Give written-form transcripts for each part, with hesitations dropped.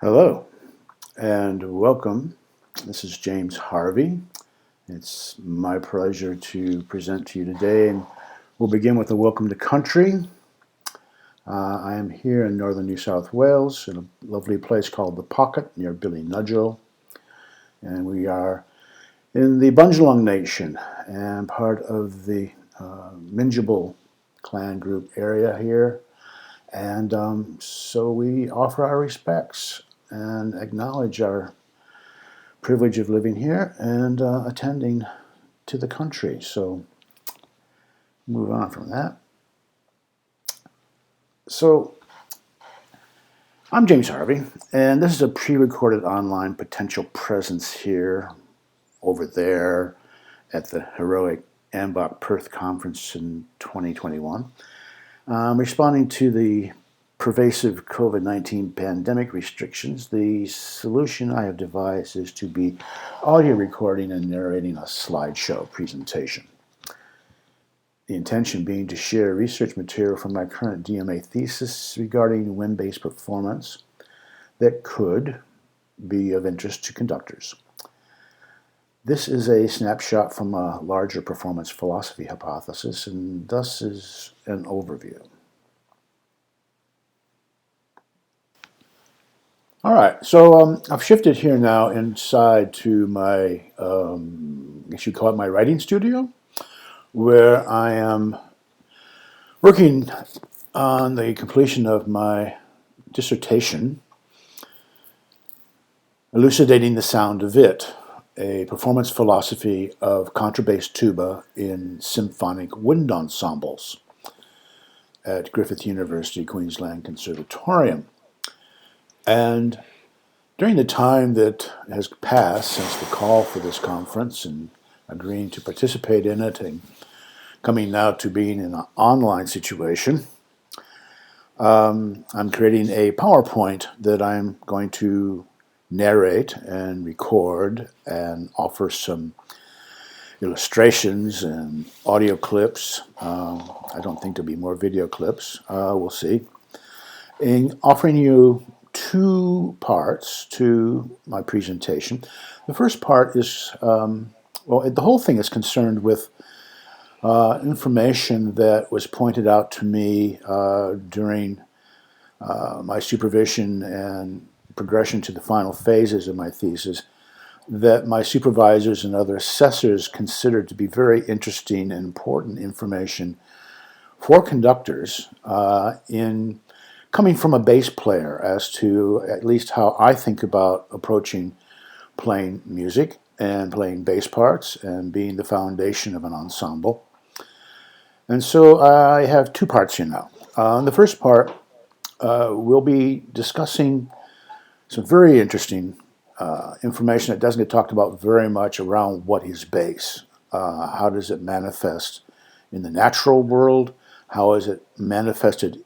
Hello and welcome. This is James Harvey. It's my pleasure to present to you today, and we'll begin with a welcome to country. I am here in northern New South Wales in a lovely place called The Pocket near Ballynudgel, and we are in the Bundjalung Nation and part of the Minjibul clan group area here. And so we offer our respects and acknowledge our privilege of living here and attending to the country. So move on from that. So I'm James Harvey, and this is a pre-recorded online potential presence here, over there, at the heroic Ambach Perth Conference in 2021. Responding to the pervasive COVID-19 pandemic restrictions, the solution I have devised is to be audio recording and narrating a slideshow presentation. The intention being to share research material from my current DMA thesis regarding wind-based performance that could be of interest to conductors. This is a snapshot from a larger performance philosophy hypothesis, and thus is an overview. All right, so I've shifted here now inside to my, I guess you'd call it my writing studio, where I am working on the completion of my dissertation, Elucidating the Sound of It, a performance philosophy of contrabass tuba in symphonic wind ensembles at Griffith University, Queensland Conservatorium. And during the time that has passed since the call for this conference and agreeing to participate in it and coming now to being in an online situation, I'm creating a PowerPoint that I'm going to narrate and record and offer some illustrations and audio clips. I don't think there'll be more video clips. We'll see. In offering you two parts to my presentation. The first part is, the whole thing is concerned with information that was pointed out to me during my supervision and progression to the final phases of my thesis, that my supervisors and other assessors considered to be very interesting and important information for conductors in coming from a bass player as to at least how I think about approaching playing music and playing bass parts and being the foundation of an ensemble. And so I have two parts here now. In the first part, we'll be discussing some very interesting information that doesn't get talked about very much around what is bass. How does it manifest in the natural world? How is it manifested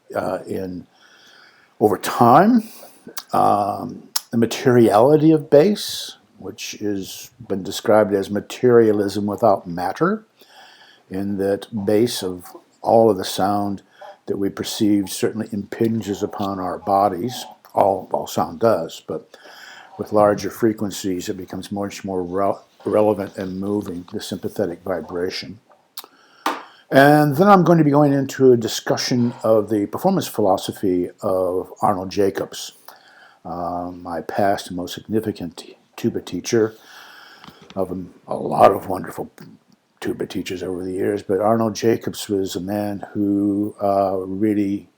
over time? The materiality of bass, which has been described as materialism without matter, in that bass of all of the sound that we perceive certainly impinges upon our bodies. All sound does, but with larger frequencies it becomes much more relevant and moving, the sympathetic vibration. And then I'm going to be going into a discussion of the performance philosophy of Arnold Jacobs, my past and most significant tuba teacher, of a lot of wonderful tuba teachers over the years, but Arnold Jacobs was a man who really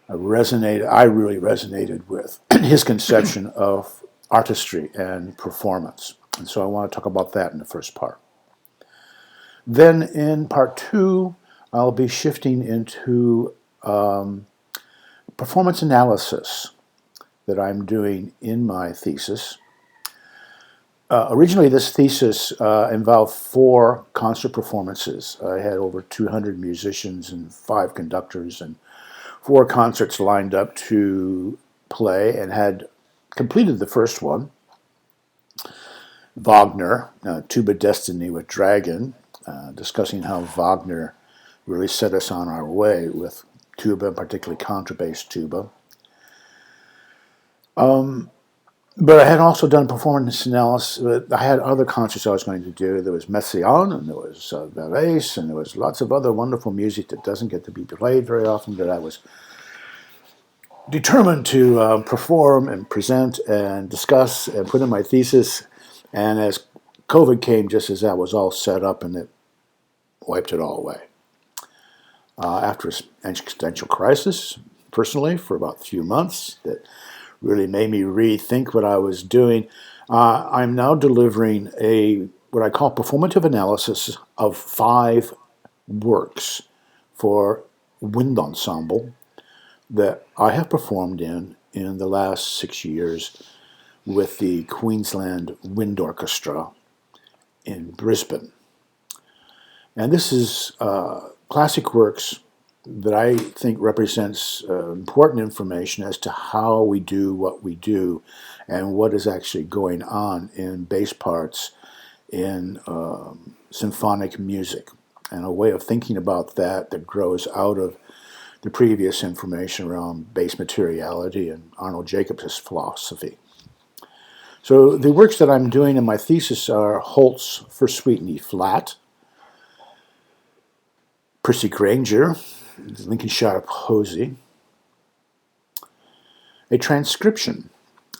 resonated with his conception of artistry and performance. And so I want to talk about that in the first part. Then in part two, I'll be shifting into performance analysis that I'm doing in my thesis. Originally, this thesis involved 4 concert performances. I had over 200 musicians and 5 conductors and 4 concerts lined up to play, and had completed the first one, Wagner, Tuba Destiny with Dragon, discussing how Wagner really set us on our way with tuba, particularly contrabass tuba. But I had also done performance analysis. I had other concerts I was going to do. There was Messiaen, and there was Valais, and there was lots of other wonderful music that doesn't get to be played very often that I was determined to perform and present and discuss and put in my thesis. And as COVID came, just as that was all set up, and it wiped it all away. After an existential crisis, personally, for about a few months, that really made me rethink what I was doing. I'm now delivering what I call performative analysis of 5 works for wind ensemble that I have performed in the last 6 years with the Queensland Wind Orchestra in Brisbane. And this is classic works that I think represents important information as to how we do what we do and what is actually going on in bass parts in symphonic music, and a way of thinking about that grows out of the previous information around bass materiality and Arnold Jacobs' philosophy. So the works that I'm doing in my thesis are Holt's for Suite in E flat, Percy Granger, Lincolnshire Posy, a transcription,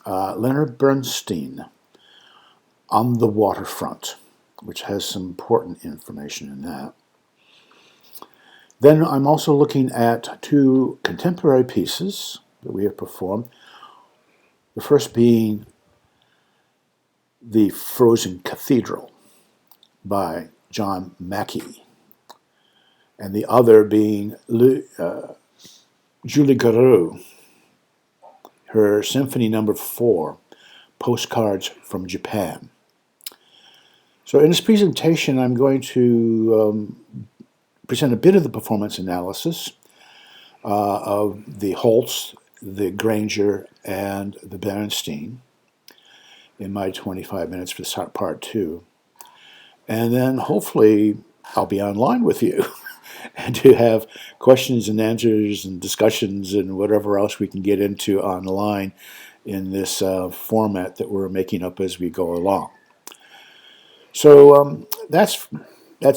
Leonard Bernstein, On the Waterfront, which has some important information in that. Then I'm also looking at 2 contemporary pieces that we have performed. The first being The Frozen Cathedral by John Mackey, and the other being Julie Garou, her Symphony No. 4, Postcards from Japan. So in this presentation, I'm going to present a bit of the performance analysis of the Holtz, the Granger, and the Bernstein in my 25 minutes for part 2. And then hopefully I'll be online with you and to have questions and answers and discussions and whatever else we can get into online in this format that we're making up as we go along. So that's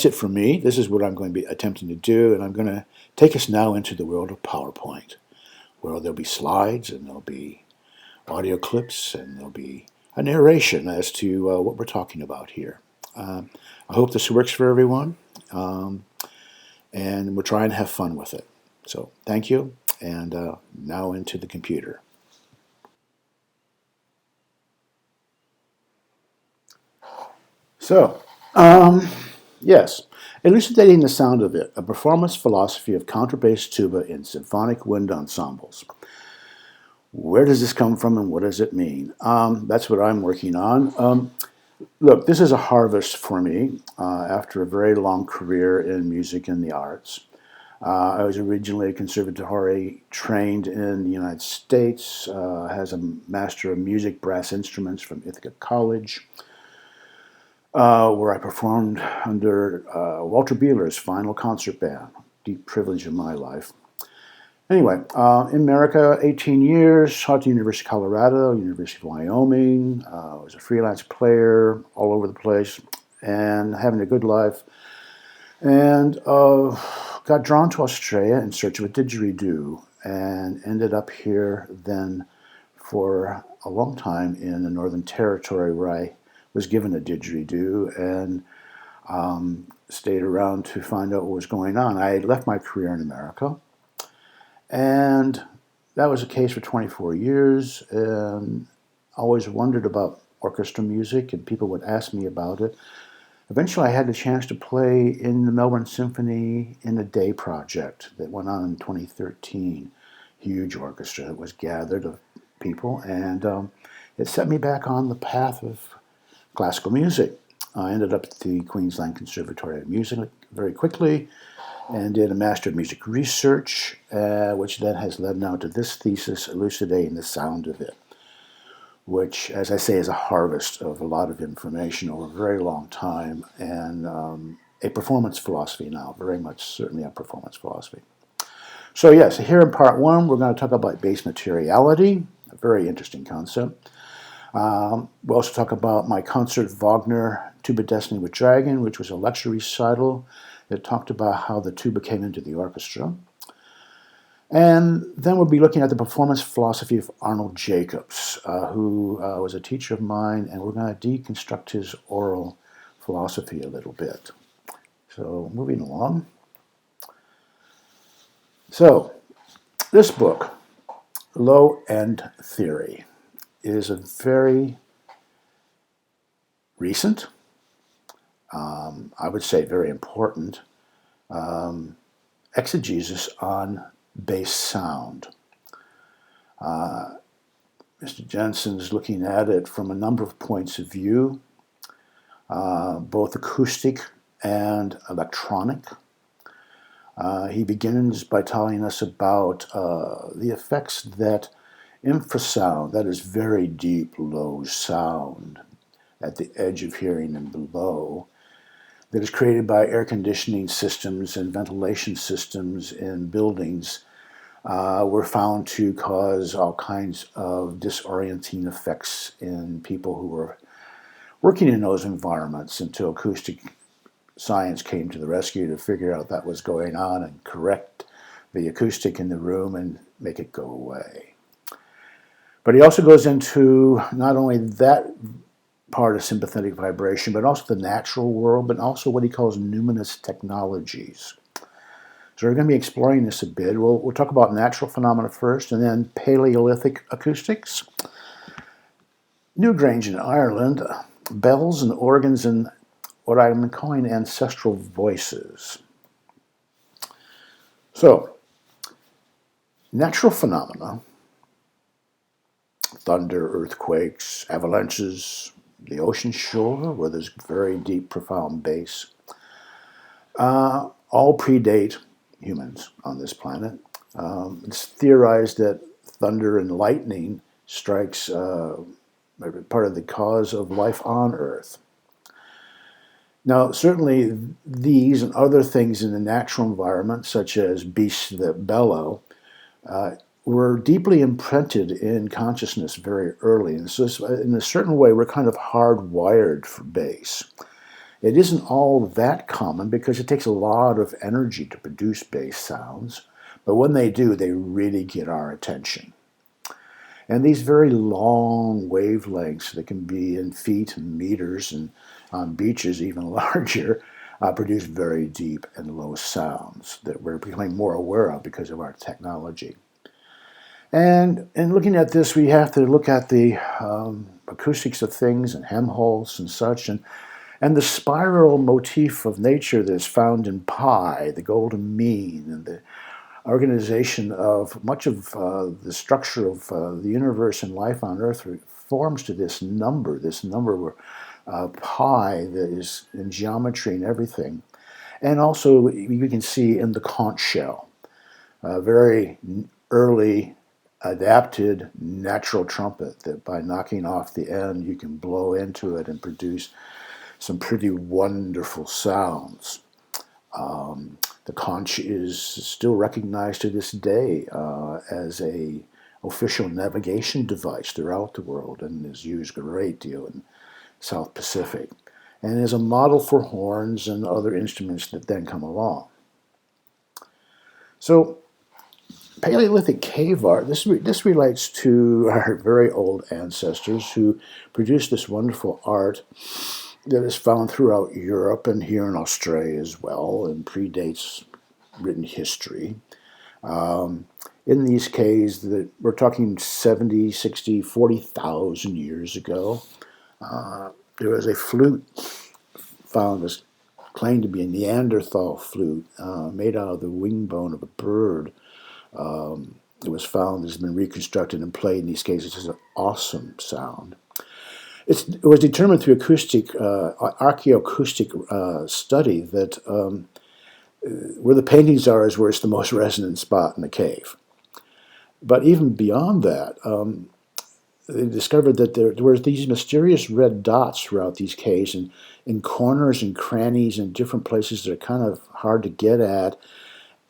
it for me. This is what I'm going to be attempting to do, and I'm going to take us now into the world of PowerPoint, where there'll be slides and there'll be audio clips and there'll be a narration as to what we're talking about here. I hope this works for everyone. And we'll try and have fun with it. So thank you, and now into the computer. So, yes, Elucidating the Sound of It, a performance philosophy of contrabass tuba in symphonic wind ensembles. Where does this come from and what does it mean? That's what I'm working on. Look, this is a harvest for me after a very long career in music and the arts. I was originally conservatory trained in the United States, has a Master of Music Brass Instruments from Ithaca College, where I performed under Walter Beeler's Final Concert Band, deep privilege of my life. Anyway, in America, 18 years, taught at the University of Colorado, University of Wyoming, was a freelance player all over the place, and having a good life. And got drawn to Australia in search of a didgeridoo, and ended up here then for a long time in the Northern Territory, where I was given a didgeridoo and stayed around to find out what was going on. I had left my career in America, and that was the case for 24 years, and always wondered about orchestra music, and people would ask me about it. Eventually, I had the chance to play in the Melbourne Symphony in a day project that went on in 2013. Huge orchestra that was gathered of people, and it set me back on the path of classical music. I ended up at the Queensland Conservatorium of Music very quickly, and did a Master of Music Research, which then has led now to this thesis, Elucidating the Sound of It, which, as I say, is a harvest of a lot of information over a very long time, and a performance philosophy now, very much certainly a performance philosophy. So yes, here in part 1, we're going to talk about bass materiality, a very interesting concept. We also talk about my concert Wagner, Tuba Destiny with Dragon, which was a lecture recital that talked about how the tuba came into the orchestra. And then we'll be looking at the performance philosophy of Arnold Jacobs, who was a teacher of mine, and we're going to deconstruct his oral philosophy a little bit. So moving along. So this book, Low End Theory, is a very recent, I would say very important, exegesis on bass sound. Mr. Jensen's looking at it from a number of points of view, both acoustic and electronic. He begins by telling us about the effects that infrasound, that is very deep, low sound at the edge of hearing and below, that is created by air conditioning systems and ventilation systems in buildings, were found to cause all kinds of disorienting effects in people who were working in those environments, until acoustic science came to the rescue to figure out that was going on and correct the acoustic in the room and make it go away. But he also goes into not only that part of sympathetic vibration, but also the natural world, but also what he calls numinous technologies. So we're going to be exploring this a bit. We'll talk about natural phenomena first, and then Paleolithic acoustics. New Grange in Ireland, bells and organs and what I'm calling ancestral voices. So, natural phenomena, thunder, earthquakes, avalanches, the ocean shore, where there's very deep, profound bass, all predate humans on this planet. It's theorized that thunder and lightning strikes part of the cause of life on Earth. Now, certainly these and other things in the natural environment, such as beasts that bellow, were deeply imprinted in consciousness very early. And so in a certain way, we're kind of hardwired for bass. It isn't all that common because it takes a lot of energy to produce bass sounds, but when they do, they really get our attention. And these very long wavelengths that can be in feet and meters, and on beaches even larger, produce very deep and low sounds that we're becoming more aware of because of our technology. And in looking at this, we have to look at the acoustics of things and Helmholtz and such, and the spiral motif of nature that is found in pi, the golden mean, and the organization of much of the structure of the universe and life on Earth forms to this number where pi that is in geometry and everything. And also we can see in the conch shell, a very early adapted natural trumpet that by knocking off the end you can blow into it and produce some pretty wonderful sounds. The conch is still recognized to this day as an official navigation device throughout the world and is used a great deal in South Pacific, and is a model for horns and other instruments that then come along. So Paleolithic cave art, this relates to our very old ancestors who produced this wonderful art that is found throughout Europe and here in Australia as well, and predates written history. In these caves, we're talking 70, 60, 40,000 years ago, there was a flute found, was claimed to be a Neanderthal flute made out of the wing bone of a bird. It was found, has been reconstructed and played in these cases. It's an awesome sound. It was determined through archaeoacoustic study that where the paintings are is where it's the most resonant spot in the cave. But even beyond that, they discovered that there were these mysterious red dots throughout these caves, and in corners and crannies and different places that are kind of hard to get at.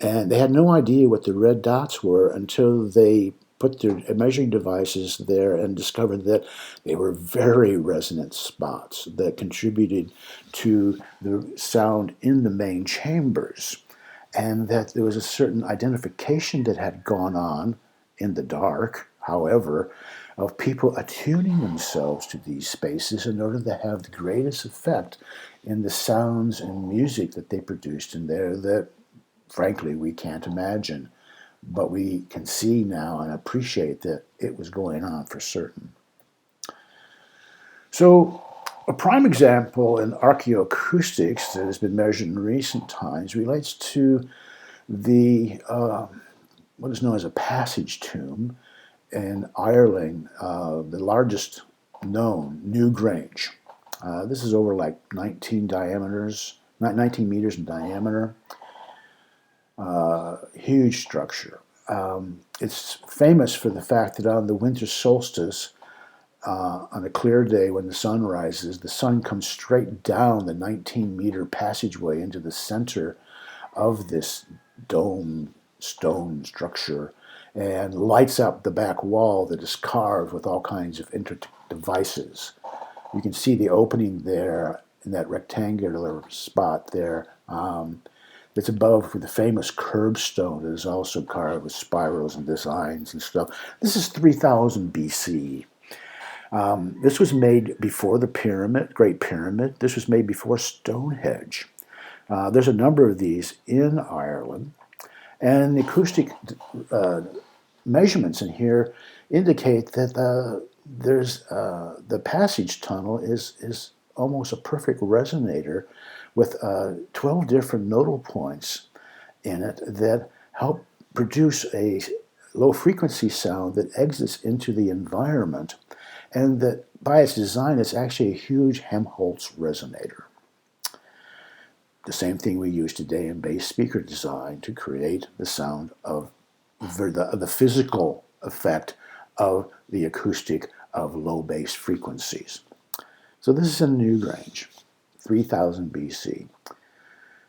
And they had no idea what the red dots were until they put their measuring devices there and discovered that they were very resonant spots that contributed to the sound in the main chambers, and that there was a certain identification that had gone on in the dark, however, of people attuning themselves to these spaces in order to have the greatest effect in the sounds and music that they produced in there that, frankly, we can't imagine. But we can see now and appreciate that it was going on for certain. So a prime example in archaeoacoustics that has been measured in recent times relates to the what is known as a passage tomb in Ireland, the largest known, New Grange. This is over like 19 meters in diameter. Huge structure. It's famous for the fact that on the winter solstice, on a clear day when the sun rises, the sun comes straight down the 19-meter passageway into the center of this dome stone structure and lights up the back wall that is carved with all kinds of intricate devices. You can see the opening there in that rectangular spot there. It's above with the famous curbstone that is also carved with spirals and designs and stuff. This is 3000 BC. This was made before the Great Pyramid. This was made before Stonehenge. There's a number of these in Ireland. And the acoustic measurements in here indicate that the passage tunnel is almost a perfect resonator with 12 different nodal points in it that help produce a low-frequency sound that exits into the environment, and that by its design is actually a huge Helmholtz resonator. The same thing we use today in bass speaker design to create the sound of the physical effect of the acoustic of low bass frequencies. So this is in New Grange, 3000 BC.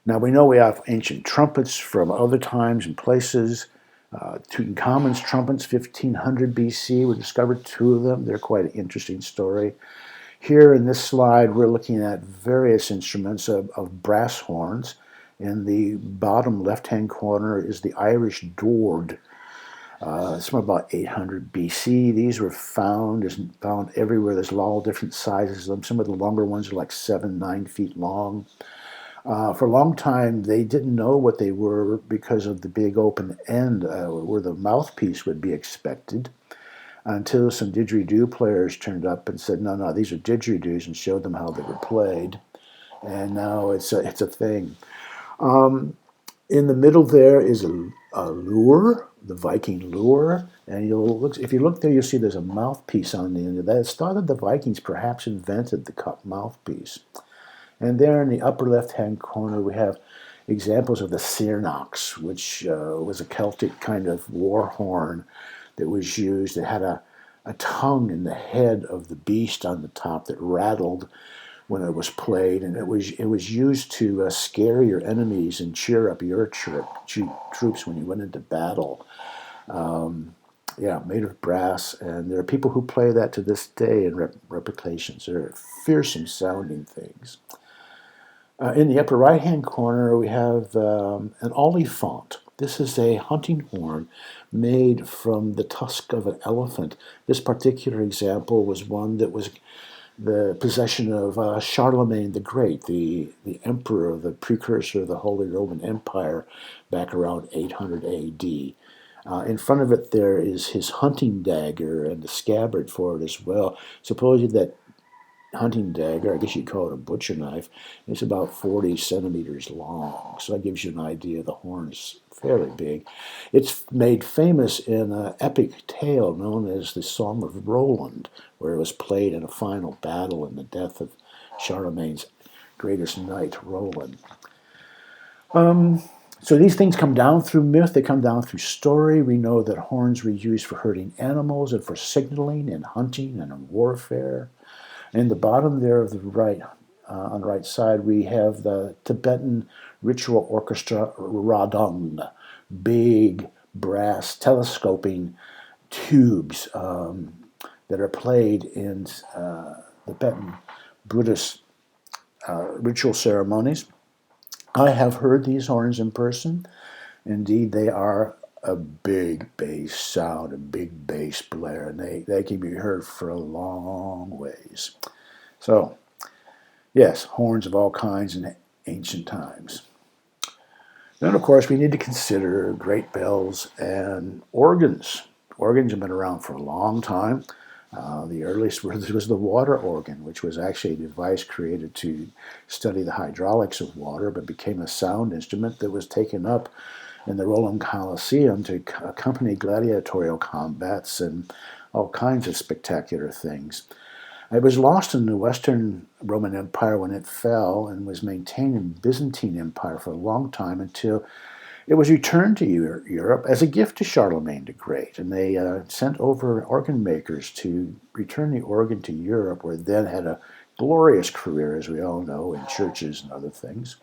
Now we know we have ancient trumpets from other times and places. Tutankhamun's trumpets, 1500 BC, we discovered 2 of them. They're quite an interesting story. Here in this slide, we're looking at various instruments of brass horns. In the bottom left-hand corner is the Irish Dord. It's from about 800 BC. These were found everywhere. There's all different sizes of them. Some of the longer ones are like 7-9 feet long. For a long time, they didn't know what they were because of the big open end where the mouthpiece would be expected, until some didgeridoo players turned up and said, no, these are didgeridoos, and showed them how they were played. And now it's a thing. In the middle there is a lure, the Viking lure, and if you look there, you'll see there's a mouthpiece on the end of that. It's thought that the Vikings perhaps invented the cup mouthpiece. And there in the upper left-hand corner, we have examples of the Cyrnox, which was a Celtic kind of war horn that was used. It had a tongue in the head of the beast on the top that rattled when it was played, and it was used to scare your enemies and cheer up your troops when you went into battle. Made of brass, and there are people who play that to this day in replications. They're fearsome sounding things. In the upper right-hand corner, we have an olifant. This is a hunting horn made from the tusk of an elephant. This particular example was one that was the possession of Charlemagne the Great, the emperor, the precursor of the Holy Roman Empire, back around 800 A.D. In front of it there is his hunting dagger and the scabbard for it as well. Supposedly that hunting dagger, I guess you'd call it a butcher knife, is about 40 centimeters long. So that gives you an idea. The horn is fairly big. It's made famous in an epic tale known as the Song of Roland, where it was played in a final battle in the death of Charlemagne's greatest knight, Roland. So these things come down through myth, they come down through story. We know that horns were used for herding animals and for signaling and hunting and in warfare. In the bottom there of the right, on the right side, we have the Tibetan ritual orchestra radong, big brass telescoping tubes that are played in Tibetan Buddhist ritual ceremonies. I have heard these horns in person. Indeed, they are a big bass sound, a big bass blare, and they can be heard for a long ways. So, yes, horns of all kinds in ancient times. Then, of course, we need to consider great bells and organs. Organs have been around for a long time. The earliest was the water organ, which was actually a device created to study the hydraulics of water, but became a sound instrument that was taken up in the Roman Colosseum to accompany gladiatorial combats and all kinds of spectacular things. It was lost in the Western Roman Empire when it fell and was maintained in Byzantine Empire for a long time until it was returned to Europe as a gift to Charlemagne the Great. And they sent over organ makers to return the organ to Europe, where it then had a glorious career, as we all know, in churches and other things.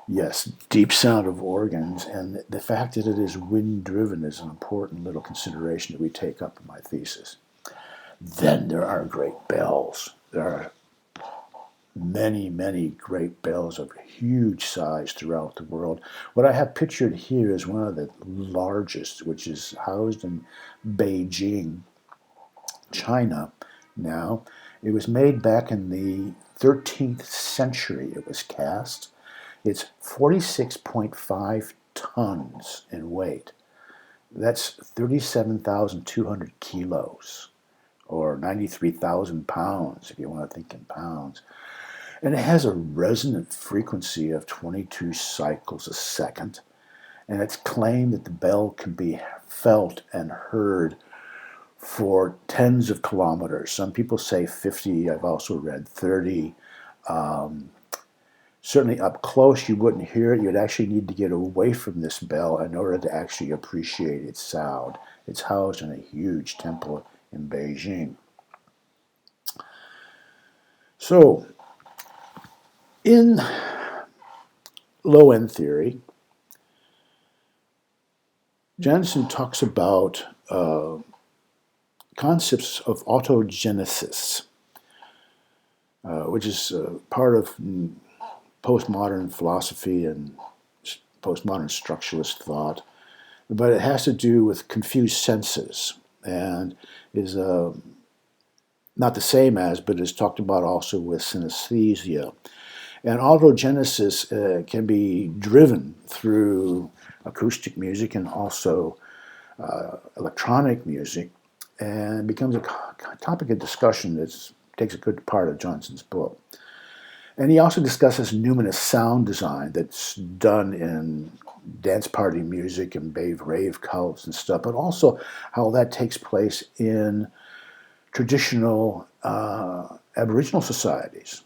Yes, deep sound of organs, and the fact that it is wind-driven is an important little consideration that we take up in my thesis. Then there are great bells. There are many, many great bells of huge size throughout the world. What I have pictured here is one of the largest, which is housed in Beijing, China now. It was made back in the 13th century. It was cast. It's 46.5 tons in weight. That's 37,200 kilos, or 93,000 pounds, if you want to think in pounds. And it has a resonant frequency of 22 cycles a second. And it's claimed that the bell can be felt and heard for tens of kilometers. Some people say 50. I've also read 30. Certainly up close, you wouldn't hear it. You'd actually need to get away from this bell in order to actually appreciate its sound. It's housed in a huge temple in Beijing. So, in low-end theory, Jansen talks about concepts of autogenesis, which is part of postmodern philosophy and postmodern structuralist thought, but it has to do with confused senses and is not the same as, but is talked about also with synesthesia. And autogenesis can be driven through acoustic music and also electronic music, and becomes a topic of discussion that takes a good part of Johnson's book. And he also discusses numinous sound design that's done in dance party music and rave cults and stuff, but also how that takes place in traditional Aboriginal societies.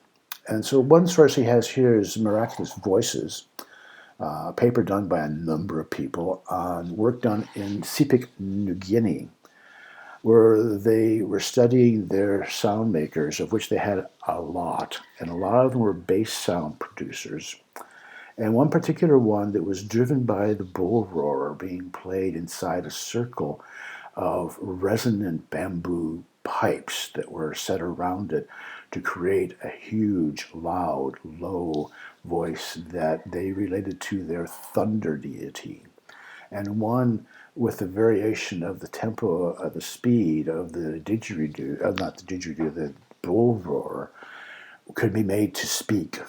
And so one source he has here is Miraculous Voices, a paper done by a number of people on work done in Sepik, New Guinea, where they were studying their sound makers, of which they had a lot, and a lot of them were bass sound producers. And one particular one that was driven by the bull roarer being played inside a circle of resonant bamboo pipes that were set around it to create a huge, loud, low voice that they related to their thunder deity. And one with the variation of the tempo, of the speed of the didgeridoo, not the didgeridoo, the bull roar, could be made to speak.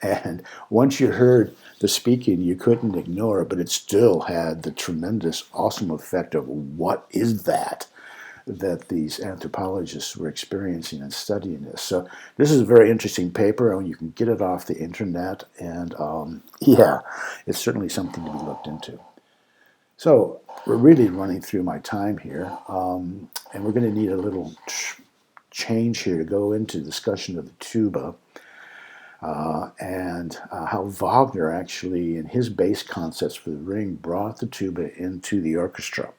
And once you heard the speaking, you couldn't ignore it, but it still had the tremendous, awesome effect of what is that these anthropologists were experiencing and studying this. So this is a very interesting paper, and you can get it off the internet, and yeah, it's certainly something to be looked into. So we're really running through my time here, and we're going to need a little change here to go into discussion of the tuba and how Wagner actually, in his bass concepts for the ring, brought the tuba into the orchestra.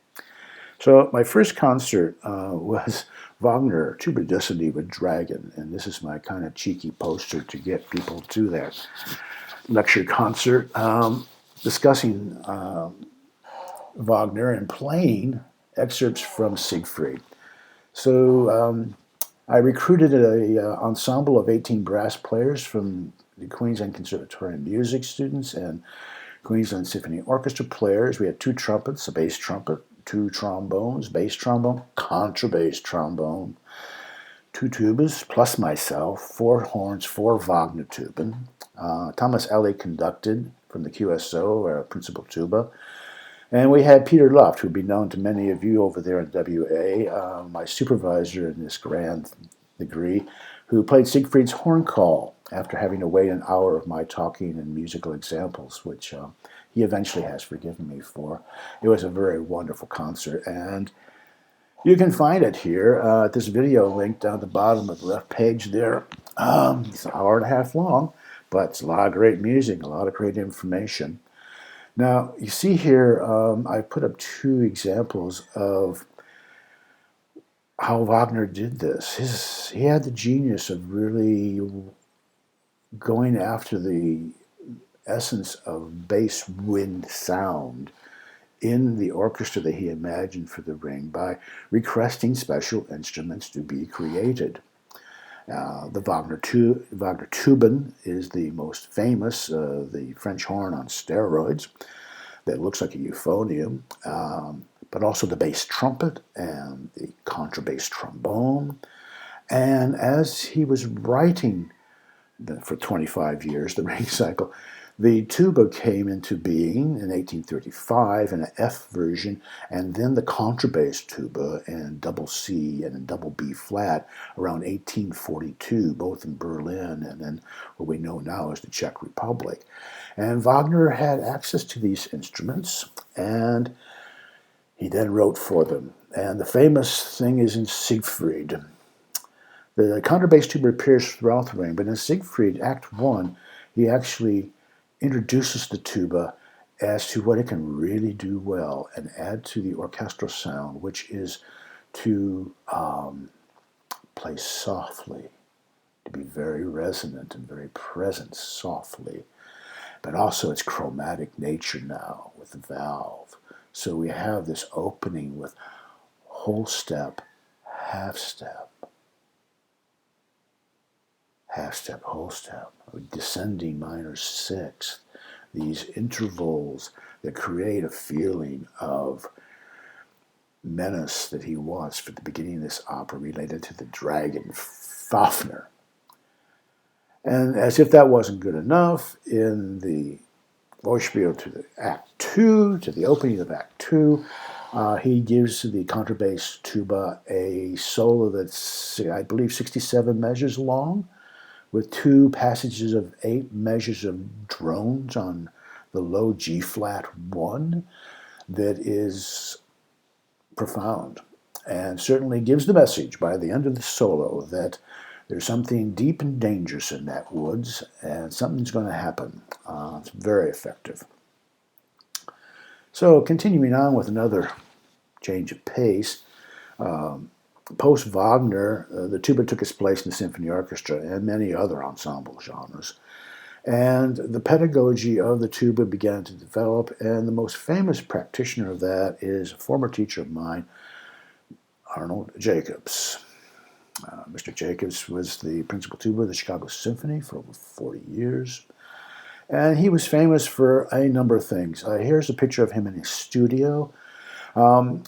So my first concert was Wagner, Tuba Destiny with Dragon, and this is my kind of cheeky poster to get people to that lecture concert, discussing Wagner and playing excerpts from Siegfried. So I recruited an ensemble of 18 brass players from the Queensland Conservatorium music students and Queensland Symphony Orchestra players. We had 2 trumpets, a bass trumpet, 2 trombones, bass trombone, contrabass trombone, 2 tubas, plus myself, 4 horns, 4 Wagner tuba. Thomas Ellie conducted from the QSO, principal tuba. And we had Peter Luft, who would be known to many of you over there in WA, my supervisor in this grand degree, who played Siegfried's horn call after having to wait an hour of my talking and musical examples, which he eventually has forgiven me for. It was a very wonderful concert, and you can find it here at this video link down at the bottom of the left page there. It's an hour and a half long, but it's a lot of great music, a lot of great information. Now, you see here, I put up 2 examples of how Wagner did this. He had the genius of really going after the essence of bass wind sound in the orchestra that he imagined for the ring by requesting special instruments to be created. The Wagner Tuban is the most famous, the French horn on steroids that looks like a euphonium, but also the bass trumpet and the contrabass trombone. And as he was writing for 25 years, the ring cycle, the tuba came into being in 1835 in an F version, and then the contrabass tuba in double C and in double B flat around 1842, both in Berlin and then what we know now as the Czech Republic. And Wagner had access to these instruments, and he then wrote for them. And the famous thing is in Siegfried. The contrabass tuba appears throughout the ring, but in Siegfried, Act 1, he actually introduces the tuba as to what it can really do well and add to the orchestral sound, which is to play softly, to be very resonant and very present softly, but also its chromatic nature now with the valve. So we have this opening with whole step, half step, half step, whole step, descending minor sixth, these intervals that create a feeling of menace that he wants for the beginning of this opera related to the dragon Fafnir. And as if that wasn't good enough, in the Vorspiel to the Act 2, to the opening of Act 2, he gives the contrabass tuba a solo that's, I believe, 67 measures long, with 2 passages of 8 measures of drones on the low G-flat 1 that is profound and certainly gives the message by the end of the solo that there's something deep and dangerous in that woods and something's going to happen. It's very effective. So continuing on with another change of pace, post-Wagner, the tuba took its place in the symphony orchestra and many other ensemble genres. And the pedagogy of the tuba began to develop, and the most famous practitioner of that is a former teacher of mine, Arnold Jacobs. Mr. Jacobs was the principal tuba of the Chicago Symphony for over 40 years. And he was famous for a number of things. Here's a picture of him in his studio.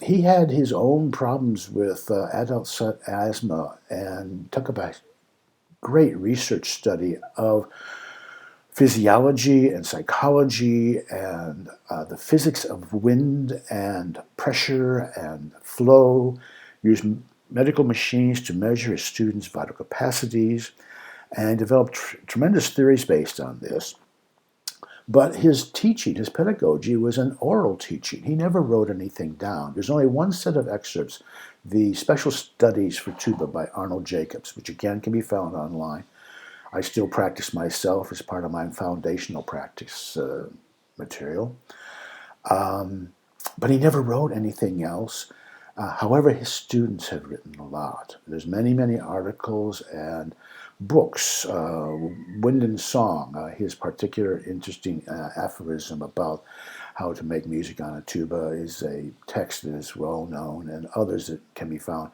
He had his own problems with adult asthma and took up a great research study of physiology and psychology and the physics of wind and pressure and flow, used medical machines to measure his students' vital capacities, and developed tremendous theories based on this. But his teaching, his pedagogy, was an oral teaching. He never wrote anything down. There's only one set of excerpts, the Special Studies for Tuba by Arnold Jacobs, which again can be found online. I still practice myself as part of my foundational practice material. But he never wrote anything else. However, his students have written a lot. There's many, many articles and books. Wind and Song, his particular interesting aphorism about How to Make Music on a Tuba is a text that is well known, and others that can be found.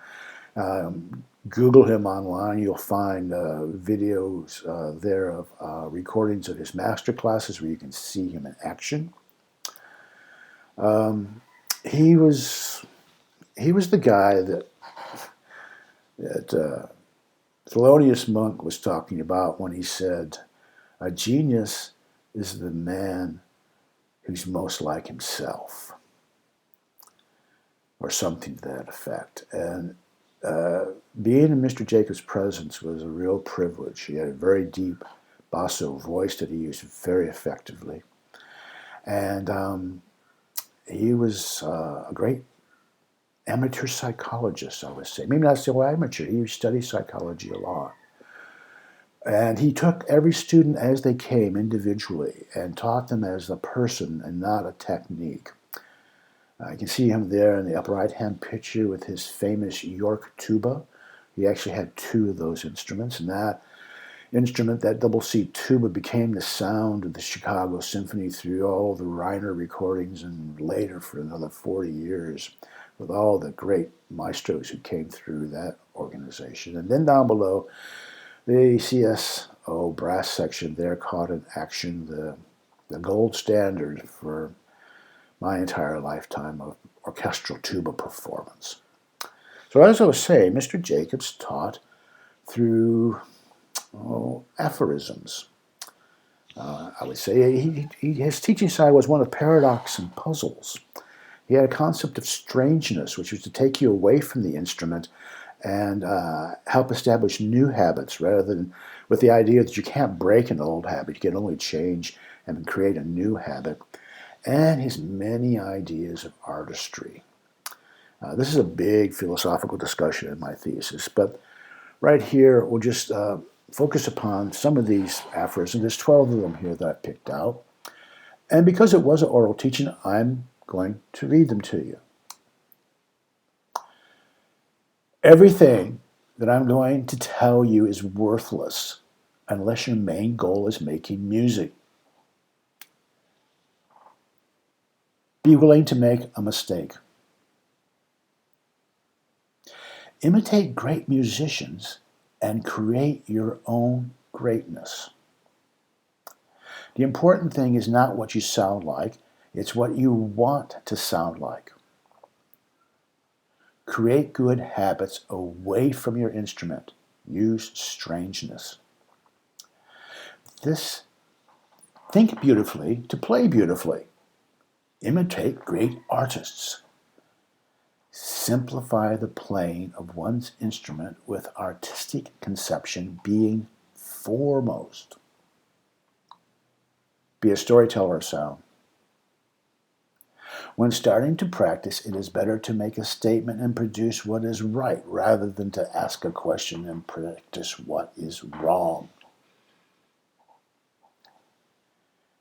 Google him online. You'll find videos there of recordings of his master classes where you can see him in action. He was the guy that Thelonious Monk was talking about when he said, "A genius is the man who's most like himself," or something to that effect. And being in Mr. Jacobs' presence was a real privilege. He had a very deep basso voice that he used very effectively. And he was a great amateur psychologist, I would say. Maybe not so amateur. He studied psychology a lot. And he took every student as they came individually and taught them as a person and not a technique. You can see him there in the upper right-hand picture with his famous York tuba. He actually had two of those instruments, and that instrument, that double C tuba, became the sound of the Chicago Symphony through all the Reiner recordings and later for another 40 years with all the great maestros who came through that organization. And then down below, the CSO brass section there caught in action the gold standard for my entire lifetime of orchestral tuba performance. So as I was saying, Mr. Jacobs taught through aphorisms. I would say his teaching side was one of paradox and puzzles. He had a concept of strangeness, which was to take you away from the instrument and help establish new habits rather than with the idea that you can't break an old habit. You can only change and create a new habit. And his many ideas of artistry. This is a big philosophical discussion in my thesis, but right here we'll just focus upon some of these aphorisms. There's 12 of them here that I picked out. And because it was an oral teaching, I'm going to read them to you. Everything that I'm going to tell you is worthless unless your main goal is making music. Be willing to make a mistake. Imitate great musicians and create your own greatness. The important thing is not what you sound like, it's what you want to sound like. Create good habits away from your instrument. Use strangeness. Think beautifully to play beautifully. Imitate great artists. Simplify the playing of one's instrument with artistic conception being foremost. Be a storyteller of sound. When starting to practice, it is better to make a statement and produce what is right rather than to ask a question and practice what is wrong.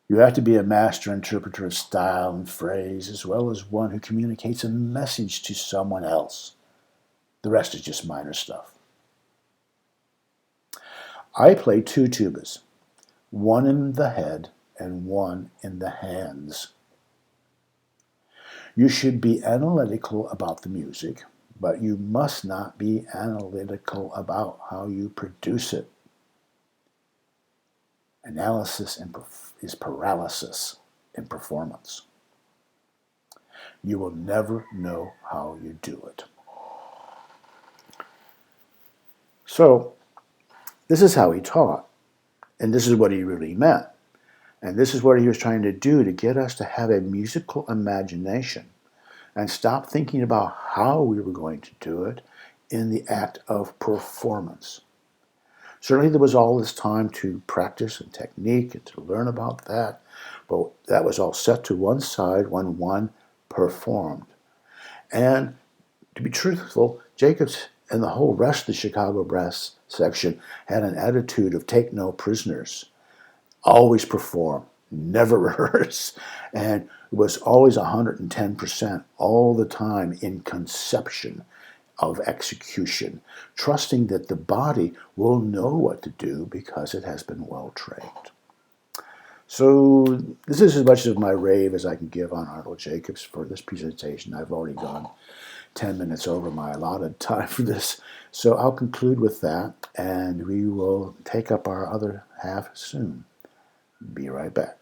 You have to be a master interpreter of style and phrase, as well as one who communicates a message to someone else. The rest is just minor stuff. I play two tubas, one in the head and one in the hands. You should be analytical about the music, but you must not be analytical about how you produce it. Analysis is paralysis in performance. You will never know how you do it. So, this is how he taught, and this is what he really meant. And this is what he was trying to do to get us to have a musical imagination and stop thinking about how we were going to do it in the act of performance. Certainly there was all this time to practice and technique and to learn about that, but that was all set to one side when one performed. And to be truthful, Jacobs and the whole rest of the Chicago brass section had an attitude of take no prisoners. Always perform, never rehearse, and it was always 110% all the time in conception of execution, trusting that the body will know what to do because it has been well trained. So this is as much of my rave as I can give on Arnold Jacobs for this presentation. I've already gone 10 minutes over my allotted time for this. So I'll conclude with that, and we will take up our other half soon. Be right back.